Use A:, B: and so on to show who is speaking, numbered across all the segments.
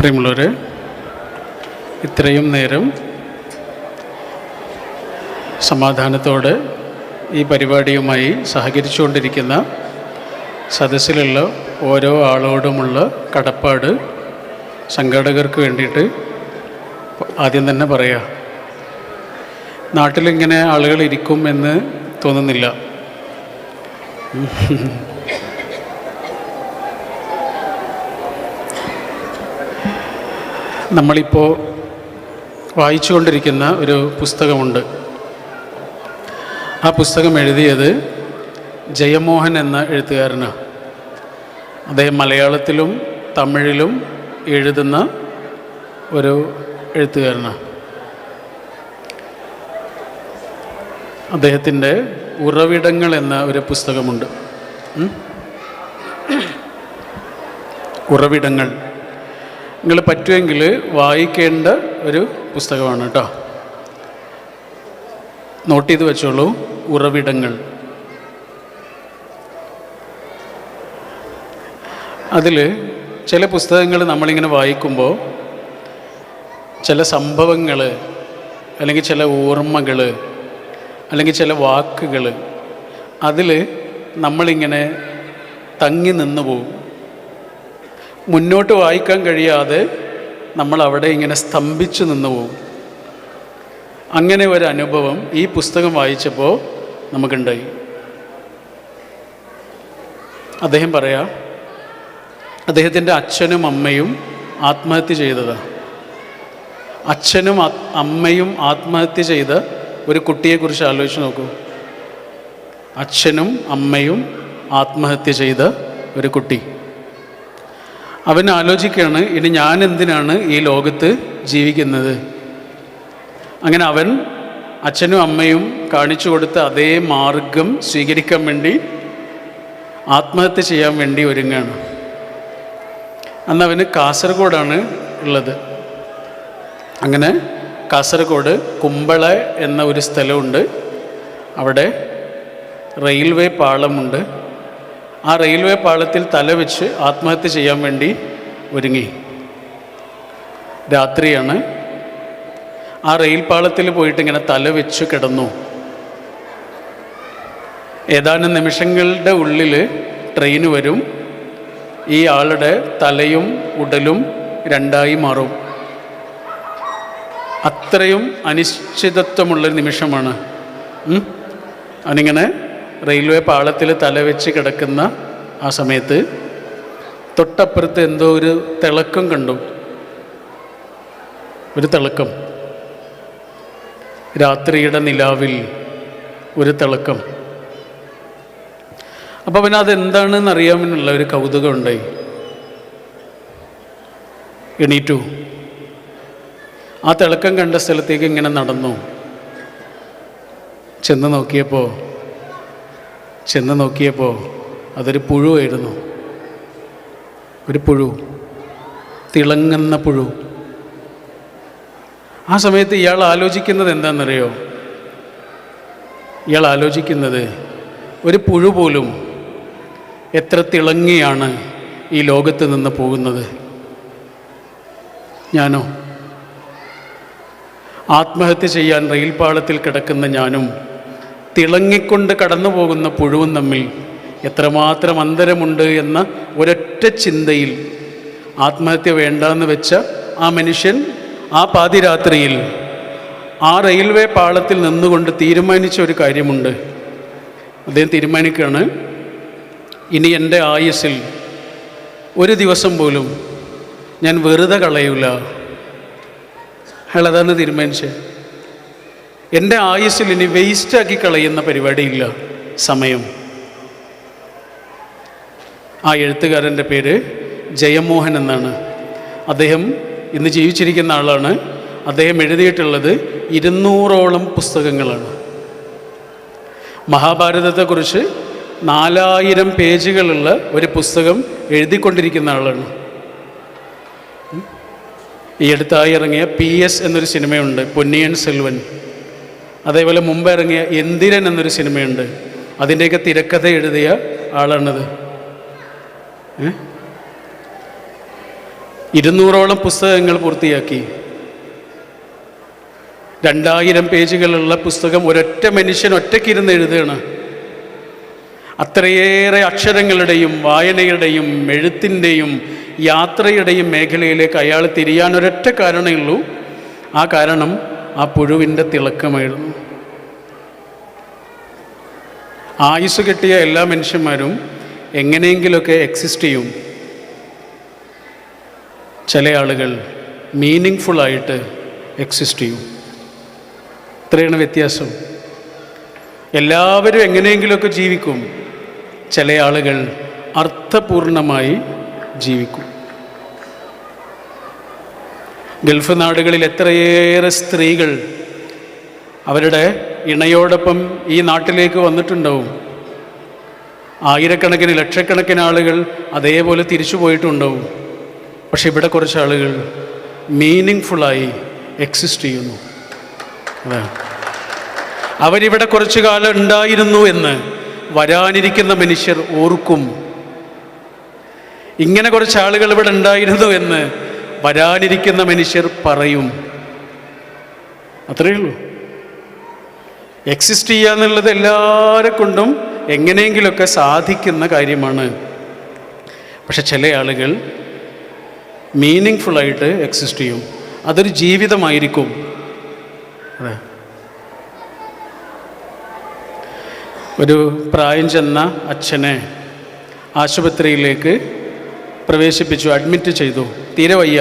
A: പ്രിയമുള്ളവരെ, ഇത്രയും നേരം സമാധാനത്തോടെ ഈ പരിപാടിയുമായി സഹകരിച്ചുകൊണ്ടിരിക്കുന്ന സദസ്സിലുള്ള ഓരോ ആളോടുമുള്ള കടപ്പാട് സംഘാടകർക്ക് വേണ്ടിയിട്ട് ആദ്യം തന്നെ പറയാം. നാട്ടിലിങ്ങനെ ആളുകൾ ഇരിക്കും എന്ന് തോന്നുന്നില്ല. നമ്മളിപ്പോൾ വായിച്ചുകൊണ്ടിരിക്കുന്ന ഒരു പുസ്തകമുണ്ട്. ആ പുസ്തകം എഴുതിയത് ജയമോഹൻ എന്ന എഴുത്തുകാരനാണ്. അദ്ദേഹം മലയാളത്തിലും തമിഴിലും എഴുതുന്ന ഒരു എഴുത്തുകാരനാണ്. അദ്ദേഹത്തിൻ്റെ ഉറവിടങ്ങൾ എന്ന ഒരു പുസ്തകമുണ്ട്. ഉറവിടങ്ങൾ നിങ്ങൾ പറ്റുമെങ്കിൽ വായിക്കേണ്ട ഒരു പുസ്തകമാണ് കേട്ടോ. നോട്ട് ചെയ്ത് വെച്ചോളൂ. ഉറവിടങ്ങൾ. അതിൽ ചില പുസ്തകങ്ങൾ നമ്മളിങ്ങനെ വായിക്കുമ്പോൾ ചില സംഭവങ്ങൾ അല്ലെങ്കിൽ ചില ഓർമ്മകൾ അല്ലെങ്കിൽ ചില വാക്കുകൾ അതിൽ നമ്മളിങ്ങനെ തങ്ങി നിന്ന് പോകും. മുന്നോട്ട് വായിക്കാൻ കഴിയാതെ നമ്മൾ അവിടെ ഇങ്ങനെ സ്തംഭിച്ചു നിന്ന് പോകും. അങ്ങനെ ഒരു അനുഭവം ഈ പുസ്തകം വായിച്ചപ്പോൾ നമുക്കുണ്ടായി. അദ്ദേഹം പറയാം, അദ്ദേഹത്തിൻ്റെ അച്ഛനും അമ്മയും ആത്മഹത്യ ചെയ്തതാണ്. അച്ഛനും അമ്മയും ആത്മഹത്യ ചെയ്ത ഒരു കുട്ടിയെക്കുറിച്ച് ആലോചിച്ച് നോക്കൂ. അച്ഛനും അമ്മയും ആത്മഹത്യ ചെയ്ത ഒരു കുട്ടി. അവൻ ആലോചിക്കുകയാണ്, ഇനി ഞാൻ എന്തിനാണ് ഈ ലോകത്ത് ജീവിക്കുന്നത്? അങ്ങനെ അവൻ അച്ഛനും അമ്മയും കാണിച്ചു കൊടുത്ത അതേ മാർഗം സ്വീകരിക്കാൻ വേണ്ടി ആത്മഹത്യ ചെയ്യാൻ വേണ്ടി ഒരുങ്ങാണ്. അന്ന് അവന് കാസർഗോഡാണ് ഉള്ളത്. അങ്ങനെ കാസർഗോഡ് കുമ്പള എന്ന ഒരു സ്ഥലമുണ്ട്. അവിടെ റെയിൽവേ പാളമുണ്ട്. ആ റെയിൽവേ പാളത്തിൽ തല വെച്ച് ആത്മഹത്യ ചെയ്യാൻ വേണ്ടി ഒരുങ്ങി. രാത്രിയാണ്. ആ റെയിൽ പാളത്തിൽ പോയിട്ട് ഇങ്ങനെ തല വെച്ച് കിടന്നു. ഏതാനും നിമിഷങ്ങളുടെ ഉള്ളിൽ ട്രെയിന് വരും. ഈ ആളുടെ തലയും ഉടലും രണ്ടായി മാറും. അത്രയും അനിശ്ചിതത്വമുള്ളൊരു നിമിഷമാണ്. അവനിങ്ങനെ റെയിൽവേ പാളത്തിൽ തലവെച്ച് കിടക്കുന്ന ആ സമയത്ത് തൊട്ടപ്പുറത്ത് എന്തോ ഒരു തിളക്കം കണ്ടു. ഒരു തിളക്കം. രാത്രിയുടെ നിലാവിൽ ഒരു തിളക്കം. അപ്പോൾ അവന് അതെന്താണെന്ന് അറിയാമെന്നുള്ള ഒരു കൗതുകം ഉണ്ടായി. എണീറ്റു. ആ തിളക്കം കണ്ട സ്ഥലത്തേക്ക് ഇങ്ങനെ നടന്നു. ചെന്ന് നോക്കിയപ്പോൾ അതൊരു പുഴുവായിരുന്നു. ഒരു പുഴു, തിളങ്ങുന്ന പുഴു. ആ സമയത്ത് ഇയാൾ ആലോചിക്കുന്നത് എന്താണെന്നറിയോ? ഇയാൾ ആലോചിക്കുന്നത് ഒരു പുഴു പോലും എത്ര തിളങ്ങിയാണ് ഈ ലോകത്ത് നിന്ന് പോകുന്നത്. ഞാനോ? ആത്മഹത്യ ചെയ്യാൻ റെയിൽ പാളത്തിൽ കിടക്കുന്ന ഞാനും തിളങ്ങിക്കൊണ്ട് കടന്നു പോകുന്ന പുഴുവും തമ്മിൽ എത്രമാത്രം അന്തരമുണ്ട് എന്ന ഒരൊറ്റ ചിന്തയിൽ ആത്മഹത്യ വേണ്ടെന്ന് വെച്ച ആ മനുഷ്യൻ ആ പാതിരാത്രിയിൽ ആ റെയിൽവേ പാളത്തിൽ നിന്നുകൊണ്ട് തീരുമാനിച്ച ഒരു കാര്യമുണ്ട്. അദ്ദേഹം തീരുമാനിക്കുകയാണ്, ഇനി എൻ്റെ ആയുസ്സിൽ ഒരു ദിവസം പോലും ഞാൻ വെറുതെ കളയൂല. അയാൾ അതാണ് തീരുമാനിച്ചത്. എൻ്റെ ആയുസ്സിൽ ഇനി വേസ്റ്റാക്കി കളയുന്ന പരിപാടിയില്ല. സമയം. ആ എഴുത്തുകാരൻ്റെ പേര് ജയമോഹൻ എന്നാണ്. അദ്ദേഹം ഇന്ന് ജീവിച്ചിരിക്കുന്ന ആളാണ്. അദ്ദേഹം എഴുതിയിട്ടുള്ളത് 200ഓളം പുസ്തകങ്ങളാണ്. മഹാഭാരതത്തെക്കുറിച്ച് 4000 പേജുകളുള്ള ഒരു പുസ്തകം എഴുതിക്കൊണ്ടിരിക്കുന്ന ആളാണ്. ഈ അടുത്തായി ഇറങ്ങിയ PS എന്നൊരു സിനിമയുണ്ട്, പൊന്നിയൻ സെൽവൻ. അതേപോലെ മുമ്പ് ഇറങ്ങിയ എന്തിരൻ എന്നൊരു സിനിമയുണ്ട്, അതിൻ്റെയൊക്കെ തിരക്കഥ എഴുതിയ ആളാണത്. 200ഓളം പുസ്തകങ്ങൾ പൂർത്തിയാക്കി. 2000 പേജുകളുള്ള പുസ്തകം ഒരൊറ്റ മനുഷ്യൻ ഒറ്റയ്ക്കിരുന്ന് എഴുതുകയാണ്. അത്രയേറെ അക്ഷരങ്ങളുടെയും വായനയുടെയും എഴുത്തിൻ്റെയും യാത്രയുടെയും മേഖലയിലേക്ക് അയാൾ തിരിയാൻ ഒരൊറ്റ കാരണമേ ഉള്ളൂ. ആ കാരണം ആ പുഴുവിൻ്റെ തിളക്കമായിരുന്നു. ആയുസ് കിട്ടിയ എല്ലാ മനുഷ്യന്മാരും എങ്ങനെയെങ്കിലുമൊക്കെ എക്സിസ്റ്റ് ചെയ്യും. ചില ആളുകൾ മീനിങ് ഫുള്ളായിട്ട് എക്സിസ്റ്റ് ചെയ്യും. ഇത്രയാണ് വ്യത്യാസം. എല്ലാവരും എങ്ങനെയെങ്കിലുമൊക്കെ ജീവിക്കും. ചില ആളുകൾ അർത്ഥപൂർണമായി ജീവിക്കും. ഗൾഫ് നാടുകളിൽ എത്രയേറെ സ്ത്രീകൾ അവരുടെ ഇണയോടൊപ്പം ഈ നാട്ടിലേക്ക് വന്നിട്ടുണ്ടാവും. ആയിരക്കണക്കിന് ലക്ഷക്കണക്കിന് ആളുകൾ അതേപോലെ തിരിച്ചു പോയിട്ടുണ്ടാവും. പക്ഷെ ഇവിടെ കുറച്ച് ആളുകൾ മീനിങ് ഫുള്ളായി എക്സിസ്റ്റ് ചെയ്യുന്നു. അവരിവിടെ കുറച്ചു കാലം ഉണ്ടായിരുന്നു എന്ന് വരാനിരിക്കുന്ന മനുഷ്യർ ഓർക്കും. ഇങ്ങനെ കുറച്ച് ആളുകൾ ഇവിടെ ഉണ്ടായിരുന്നു എന്ന് വരാനിരിക്കുന്ന മനുഷ്യർ പറയും. അത്രയേ ഉള്ളൂ. എക്സിസ്റ്റ് ചെയ്യുക എന്നുള്ളത് എല്ലാവരെ കൊണ്ടും എങ്ങനെയെങ്കിലുമൊക്കെ സാധിക്കുന്ന കാര്യമാണ്. പക്ഷെ ചില ആളുകൾ മീനിങ് ഫുള്ളായിട്ട് എക്സിസ്റ്റ് ചെയ്യും. അതൊരു ജീവിതമായിരിക്കും. അതെ, ഒരു പ്രായം ചെന്ന അച്ഛനെ ആശുപത്രിയിലേക്ക് പ്രവേശിപ്പിച്ചു, അഡ്മിറ്റ് ചെയ്തു. തീരെ വയ്യ.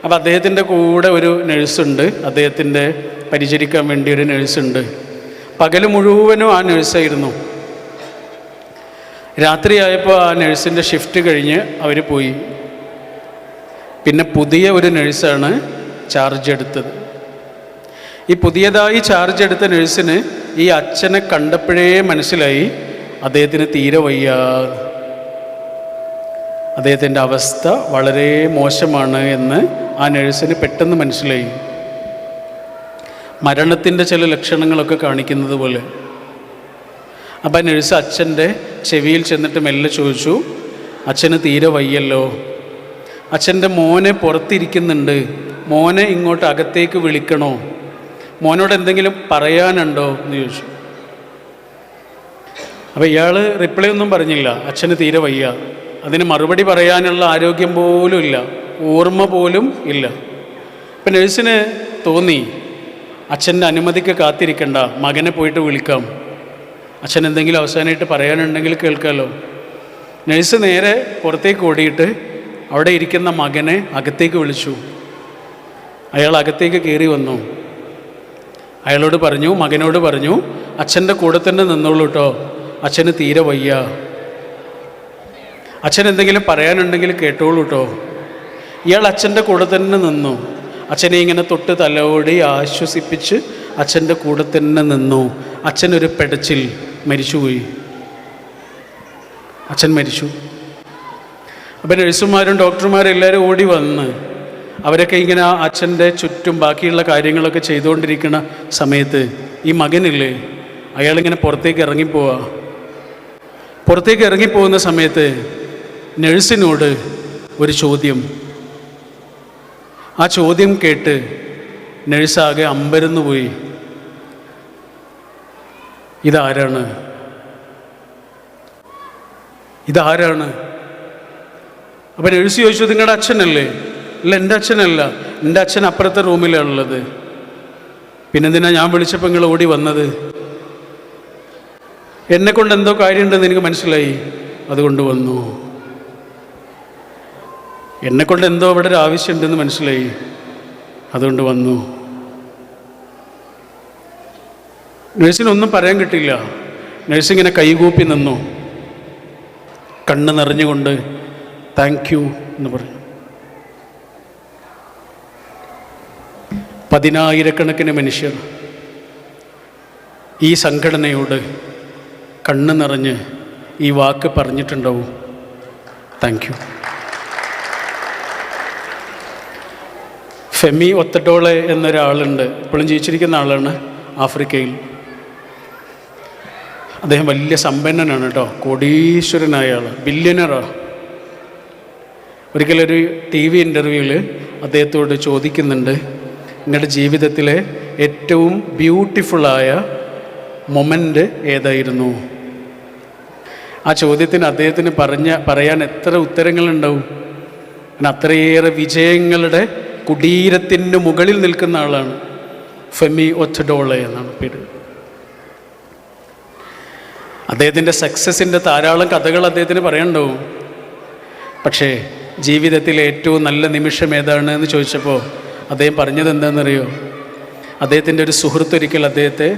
A: അപ്പോൾ അദ്ദേഹത്തിൻ്റെ കൂടെ ഒരു നഴ്സുണ്ട്, അദ്ദേഹത്തിൻ്റെ പരിചരിക്കാൻ വേണ്ടി ഒരു നഴ്സുണ്ട്. പകൽ മുഴുവനും ആ നഴ്സായിരുന്നു. രാത്രിയായപ്പോൾ ആ നഴ്സിൻ്റെ ഷിഫ്റ്റ് കഴിഞ്ഞ് അവർ പോയി. പിന്നെ പുതിയ ഒരു നഴ്സാണ് ചാർജ് എടുത്തത്. ഈ പുതിയതായി ചാർജ് എടുത്ത നഴ്സിന് ഈ അച്ഛനെ കണ്ടപ്പോഴേ മനസ്സിലായി അദ്ദേഹത്തിന് തീരെ വയ്യ, അദ്ദേഹത്തിൻ്റെ അവസ്ഥ വളരെ മോശമാണ് എന്ന് ആ നഴ്സിന് പെട്ടെന്ന് മനസ്സിലായി. മരണത്തിൻ്റെ ചില ലക്ഷണങ്ങളൊക്കെ കാണിക്കുന്നത് പോലെ. അപ്പം ആ നഴ്സ് അച്ഛൻ്റെ ചെവിയിൽ ചെന്നിട്ട് മെല്ലെ ചോദിച്ചു, അച്ഛന് തീരെ വയ്യല്ലോ, അച്ഛൻ്റെ മോനെ പുറത്തിരിക്കുന്നുണ്ട്, മോനെ ഇങ്ങോട്ട് അകത്തേക്ക് വിളിക്കണോ, മോനോട് എന്തെങ്കിലും പറയാനുണ്ടോ എന്ന് ചോദിച്ചു. അപ്പോൾ ഇയാൾ റിപ്ലൈ ഒന്നും പറഞ്ഞില്ല. അച്ഛന് തീരെ വയ്യ, അതിന് മറുപടി പറയാനുള്ള ആരോഗ്യം പോലും ഇല്ല, ഓർമ്മ പോലും ഇല്ല. അപ്പം നഴ്സിന് തോന്നി അച്ഛൻ്റെ അനുമതിക്ക് കാത്തിരിക്കണ്ട, മകനെ പോയിട്ട് വിളിക്കാം, അച്ഛൻ എന്തെങ്കിലും അവസാനമായിട്ട് പറയാനുണ്ടെങ്കിൽ കേൾക്കാമല്ലോ. നഴ്സ് നേരെ പുറത്തേക്ക് ഓടിയിട്ട് അവിടെ ഇരിക്കുന്ന മകനെ അകത്തേക്ക് വിളിച്ചു. അയാൾ അകത്തേക്ക് കയറി വന്നു. അയാളോട് പറഞ്ഞു, മകനോട് പറഞ്ഞു, അച്ഛൻ്റെ കൂടെ തന്നെ നിന്നോളൂ കേട്ടോ, അച്ഛന് തീരെ വയ്യ, അച്ഛൻ എന്തെങ്കിലും പറയാനുണ്ടെങ്കിൽ കേട്ടോളൂ കേട്ടോ. ഇയാൾ അച്ഛൻ്റെ കൂടെ തന്നെ നിന്നു. അച്ഛനെ ഇങ്ങനെ തൊട്ട് തലോടി ആശ്വസിപ്പിച്ച് അച്ഛൻ്റെ കൂടെ തന്നെ നിന്നു. അച്ഛനൊരു പെടച്ചിൽ മരിച്ചുപോയി. അച്ഛൻ മരിച്ചു. അപ്പം നഴ്സുമാരും ഡോക്ടർമാരും എല്ലാവരും ഓടി വന്ന് അവരൊക്കെ ഇങ്ങനെ അച്ഛൻ്റെ ചുറ്റും ബാക്കിയുള്ള കാര്യങ്ങളൊക്കെ ചെയ്തുകൊണ്ടിരിക്കുന്ന സമയത്ത് ഈ മകനില്ലേ, അയാളിങ്ങനെ പുറത്തേക്ക് ഇറങ്ങിപ്പോവാ. പുറത്തേക്ക് ഇറങ്ങിപ്പോകുന്ന സമയത്ത് നഴ്സിനോട് ഒരു ചോദ്യം. ആ ചോദ്യം കേട്ട് നഴ്സാകെ അമ്പരന്ന് പോയി. ഇതാരാണ്? ഇതാരാണ്? അപ്പം നഴ്സ് ചോദിച്ചു, നിങ്ങളുടെ അച്ഛനല്ലേ? ഇല്ല, എൻ്റെ അച്ഛനല്ല, എൻ്റെ അച്ഛൻ അപ്പുറത്തെ റൂമിലാണുള്ളത്. പിന്നെന്തിനാ ഞാൻ വിളിച്ചപ്പോൾ നിങ്ങൾ ഓടി വന്നത്? എന്നെക്കൊണ്ട് എന്തോ കാര്യമുണ്ടെന്ന് എനിക്ക് മനസ്സിലായി, അതുകൊണ്ട് വന്നു. എന്നെക്കൊണ്ട് എന്തോ ഇവിടെ ഒരു ആവശ്യമുണ്ടെന്ന് മനസ്സിലായി, അതുകൊണ്ട് വന്നു. നഴ്സിനൊന്നും പറയാൻ കിട്ടില്ല. നഴ്സിങ്ങനെ കൈകൂപ്പി നിന്നു, കണ്ണ് നിറഞ്ഞുകൊണ്ട് താങ്ക് യു എന്ന് പറഞ്ഞു. 10,000-കണക്കിന് മനുഷ്യർ ഈ സംഘടനയോട് കണ്ണ് നിറഞ്ഞ് ഈ വാക്ക് പറഞ്ഞിട്ടുണ്ടാവും, താങ്ക് യു. ഫെമി ഒത്തഡോളെ എന്നൊരാളുണ്ട്, ഇപ്പോഴും ജീവിച്ചിരിക്കുന്ന ആളാണ്, ആഫ്രിക്കയിൽ. അദ്ദേഹം വലിയ സമ്പന്നനാണ് കേട്ടോ, കോടീശ്വരനായ ആൾ, ബില്യനറാണ്. ഒരിക്കലൊരു TV ഇൻ്റർവ്യൂവിൽ അദ്ദേഹത്തോട് ചോദിക്കുന്നുണ്ട്, നിങ്ങളുടെ ജീവിതത്തിലെ ഏറ്റവും ബ്യൂട്ടിഫുള്ളായ മൊമെൻ്റ് ഏതായിരുന്നു? ആ ചോദ്യത്തിന് അദ്ദേഹത്തിന് പറയാൻ എത്ര ഉത്തരങ്ങളുണ്ടാവും. അത്രയേറെ വിജയങ്ങളുടെ കുടീരത്തിന് മുകളിൽ നിൽക്കുന്ന ആളാണ്. ഫെമി ഒറ്റഡോളെ എന്നാണ് പേര്. അദ്ദേഹത്തിൻ്റെ സക്സസിൻ്റെ ധാരാളം കഥകൾ അദ്ദേഹത്തിന് പറയാനുണ്ടാവും. പക്ഷേ ജീവിതത്തിലെ ഏറ്റവും നല്ല നിമിഷം ഏതാണ് എന്ന് ചോദിച്ചപ്പോൾ അദ്ദേഹം പറഞ്ഞത് എന്താണെന്നറിയോ? അദ്ദേഹത്തിൻ്റെ ഒരു സുഹൃത്തൊരിക്കൽ അദ്ദേഹത്തെ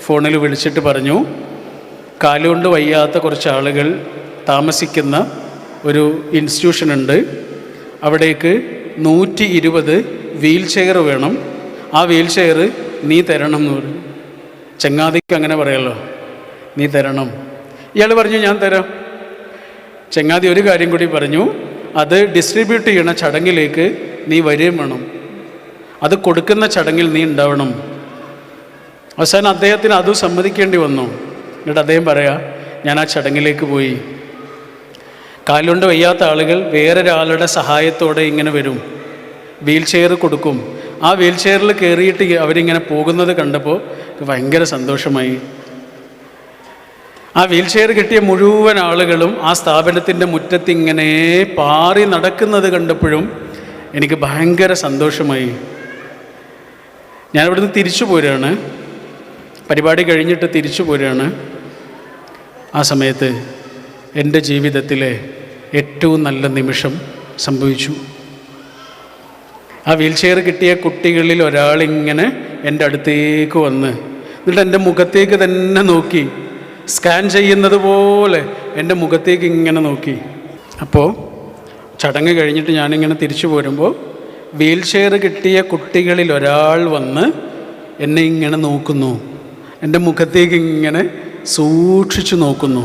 A: ഫോണിൽ വിളിച്ചിട്ട് പറഞ്ഞു, കാലുകൊണ്ട് വയ്യാത്ത കുറച്ച് ആളുകൾ താമസിക്കുന്ന ഒരു ഇൻസ്റ്റിറ്റ്യൂഷനുണ്ട്, അവിടേക്ക് 120 വീൽ ചെയർ വേണം, ആ വീൽ ചെയർ നീ തരണം എന്ന് പറഞ്ഞു. ചങ്ങാതിക്ക് അങ്ങനെ പറയല്ലോ, നീ തരണം. ഇയാൾ പറഞ്ഞു, ഞാൻ തരാം. ചങ്ങാതി ഒരു കാര്യം കൂടി പറഞ്ഞു, അത് ഡിസ്ട്രിബ്യൂട്ട് ചെയ്യണ ചടങ്ങിലേക്ക് നീ വരികയും വേണം, അത് കൊടുക്കുന്ന ചടങ്ങിൽ നീ ഉണ്ടാവണം. അവസാനം അദ്ദേഹത്തിന് അതും സമ്മതിക്കേണ്ടി വന്നു. എന്നിട്ട് അദ്ദേഹം പറയാ, ഞാൻ ആ ചടങ്ങിലേക്ക് പോയി. കാലുകൊണ്ട് വയ്യാത്ത ആളുകൾ വേറൊരാളുടെ സഹായത്തോടെ ഇങ്ങനെ വരും, വീൽ ചെയർ കൊടുക്കും. ആ വീൽ ചെയറിൽ കയറിയിട്ട് അവരിങ്ങനെ പോകുന്നത് കണ്ടപ്പോൾ ഭയങ്കര സന്തോഷമായി. ആ വീൽ ചെയർ കിട്ടിയ മുഴുവൻ ആളുകളും ആ സ്ഥാപനത്തിൻ്റെ മുറ്റത്ത് ഇങ്ങനെ പാറി നടക്കുന്നത് കണ്ടപ്പോഴും എനിക്ക് ഭയങ്കര സന്തോഷമായി. ഞാനിവിടുന്ന് തിരിച്ചു പോരുകയാണ്, പരിപാടി കഴിഞ്ഞിട്ട് തിരിച്ചു പോരുകയാണ്. ആ സമയത്ത് എൻ്റെ ജീവിതത്തിലെ ഏറ്റവും നല്ല നിമിഷം സംഭവിച്ചു. ആ വീൽ ചെയർ കിട്ടിയ കുട്ടികളിൽ ഒരാളിങ്ങനെ എൻ്റെ അടുത്തേക്ക് വന്ന്, എന്നിട്ട് എൻ്റെ മുഖത്തേക്ക് തന്നെ നോക്കി, സ്കാൻ ചെയ്യുന്നത് പോലെ എൻ്റെ മുഖത്തേക്ക് ഇങ്ങനെ നോക്കി. അപ്പോൾ ചടങ്ങ് കഴിഞ്ഞിട്ട് ഞാനിങ്ങനെ തിരിച്ചു പോരുമ്പോൾ വീൽ ചെയർ കിട്ടിയ കുട്ടികളിൽ ഒരാൾ വന്ന് എന്നെ ഇങ്ങനെ നോക്കുന്നു, എൻ്റെ മുഖത്തേക്ക് ഇങ്ങനെ സൂക്ഷിച്ചു നോക്കുന്നു,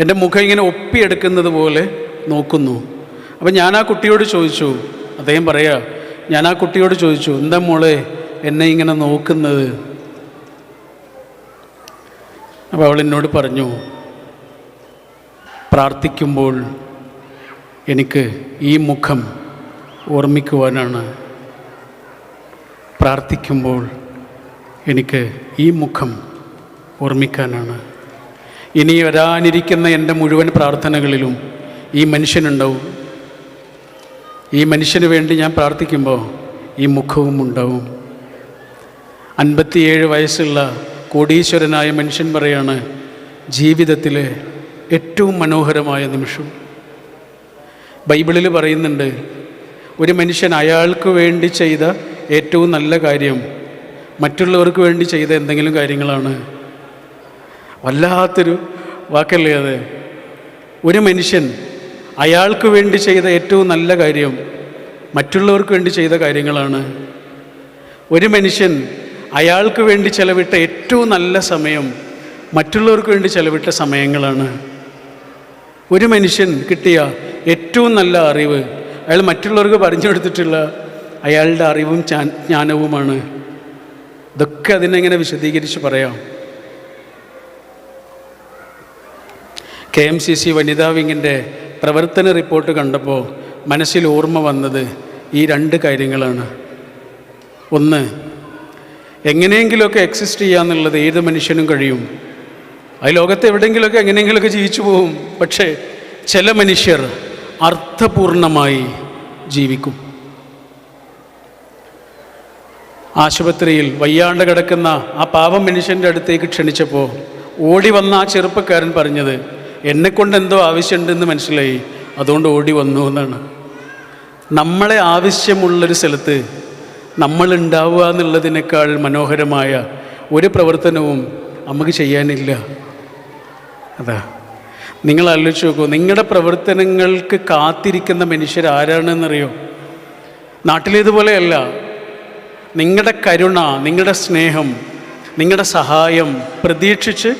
A: എൻ്റെ മുഖം ഇങ്ങനെ ഒപ്പിയെടുക്കുന്നത് പോലെ നോക്കുന്നു. അപ്പം ഞാൻ ആ കുട്ടിയോട് ചോദിച്ചു, അദ്ദേഹം പറയാ, ഞാൻ ആ കുട്ടിയോട് ചോദിച്ചു, എന്താ മോളെ എന്നെ ഇങ്ങനെ നോക്കുന്നത്? അപ്പോൾ അവൾ എന്നോട് പറഞ്ഞു, പ്രാർത്ഥിക്കുമ്പോൾ എനിക്ക് ഈ മുഖം ഓർമ്മിക്കുവാനാണ്, പ്രാർത്ഥിക്കുമ്പോൾ എനിക്ക് ഈ മുഖം ഓർമ്മിക്കാനാണ്. ഇനി വരാനിരിക്കുന്ന എൻ്റെ മുഴുവൻ പ്രാർത്ഥനകളിലും ഈ മനുഷ്യനുണ്ടാവും. ഈ മനുഷ്യന് വേണ്ടി ഞാൻ പ്രാർത്ഥിക്കുമ്പോൾ ഈ മുഖവും ഉണ്ടാവും. 57 വയസ്സുള്ള കോടീശ്വരനായ മനുഷ്യൻ പറയാണ്, ജീവിതത്തിലെ ഏറ്റവും മനോഹരമായ നിമിഷം. ബൈബിളിൽ പറയുന്നുണ്ട്, ഒരു മനുഷ്യൻ അയാൾക്ക് വേണ്ടി ചെയ്ത ഏറ്റവും നല്ല കാര്യം മറ്റുള്ളവർക്ക് വേണ്ടി ചെയ്ത എന്തെങ്കിലും കാര്യങ്ങളാണ്. വല്ലാത്തൊരു വാക്കല്ലേ അത്? ഒരു മനുഷ്യൻ അയാൾക്ക് വേണ്ടി ചെയ്ത ഏറ്റവും നല്ല കാര്യം മറ്റുള്ളവർക്ക് വേണ്ടി ചെയ്ത കാര്യങ്ങളാണ്. ഒരു മനുഷ്യൻ അയാൾക്ക് വേണ്ടി ചെലവിട്ട ഏറ്റവും നല്ല സമയം മറ്റുള്ളവർക്ക് വേണ്ടി ചെലവിട്ട സമയങ്ങളാണ്. ഒരു മനുഷ്യൻ കിട്ടിയ ഏറ്റവും നല്ല അറിവ് അയാൾ മറ്റുള്ളവർക്ക് പറഞ്ഞു കൊടുത്തിട്ടുള്ള അയാളുടെ അറിവും ജ്ഞാനവുമാണ്. ഇതൊക്കെ അതിനെങ്ങനെ വിശദീകരിച്ച് പറയാം. KMCC വനിതാ വിങ്ങിൻ്റെ പ്രവർത്തന റിപ്പോർട്ട് കണ്ടപ്പോൾ മനസ്സിൽ ഓർമ്മ വന്നത് ഈ 2 കാര്യങ്ങളാണ്. ഒന്ന്, എങ്ങനെയെങ്കിലുമൊക്കെ എക്സിസ്റ്റ് ചെയ്യാന്നുള്ളത് ഏത് മനുഷ്യനും കഴിയും. ആ ലോകത്ത് എവിടെയെങ്കിലുമൊക്കെ എങ്ങനെയെങ്കിലുമൊക്കെ ജീവിച്ചു പോകും. പക്ഷേ ചില മനുഷ്യർ അർത്ഥപൂർണമായി ജീവിക്കും. ആശുപത്രിയിൽ വയ്യാണ്ട് കിടക്കുന്ന ആ പാവം മനുഷ്യൻ്റെ അടുത്തേക്ക് ക്ഷണിച്ചപ്പോൾ ഓടി വന്ന ആ ചെറുപ്പക്കാരൻ പറഞ്ഞത്, എന്നെക്കൊണ്ട് എന്തോ ആവശ്യമുണ്ടെന്ന് മനസ്സിലായി, അതുകൊണ്ട് ഓടി വന്നു എന്നാണ്. നമ്മളെ ആവശ്യമുള്ളൊരു സ്ഥലത്ത് നമ്മളുണ്ടാവുക എന്നുള്ളതിനേക്കാൾ മനോഹരമായ ഒരു പ്രവർത്തനവും നമുക്ക് ചെയ്യാനില്ല. അതാ, നിങ്ങൾ ആലോചിച്ച് നോക്കൂ, നിങ്ങളുടെ പ്രവർത്തനങ്ങൾക്ക് കാത്തിരിക്കുന്ന മനുഷ്യരാരാണെന്നറിയോ? നാട്ടിലേതുപോലെയല്ല. നിങ്ങളുടെ കരുണ, നിങ്ങളുടെ സ്നേഹം, നിങ്ങളുടെ സഹായം പ്രതീക്ഷിച്ച്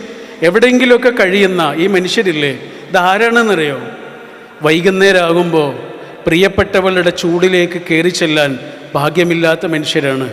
A: എവിടെയെങ്കിലുമൊക്കെ കഴിയുന്ന ഈ മനുഷ്യരില്ലേ, ഇതാരാണെന്നറിയോ? വൈകുന്നേരമാകുമ്പോൾ പ്രിയപ്പെട്ടവളുടെ ചൂടിലേക്ക് കയറി ചെല്ലാൻ ഭാഗ്യമില്ലാത്ത മനുഷ്യരാണ്.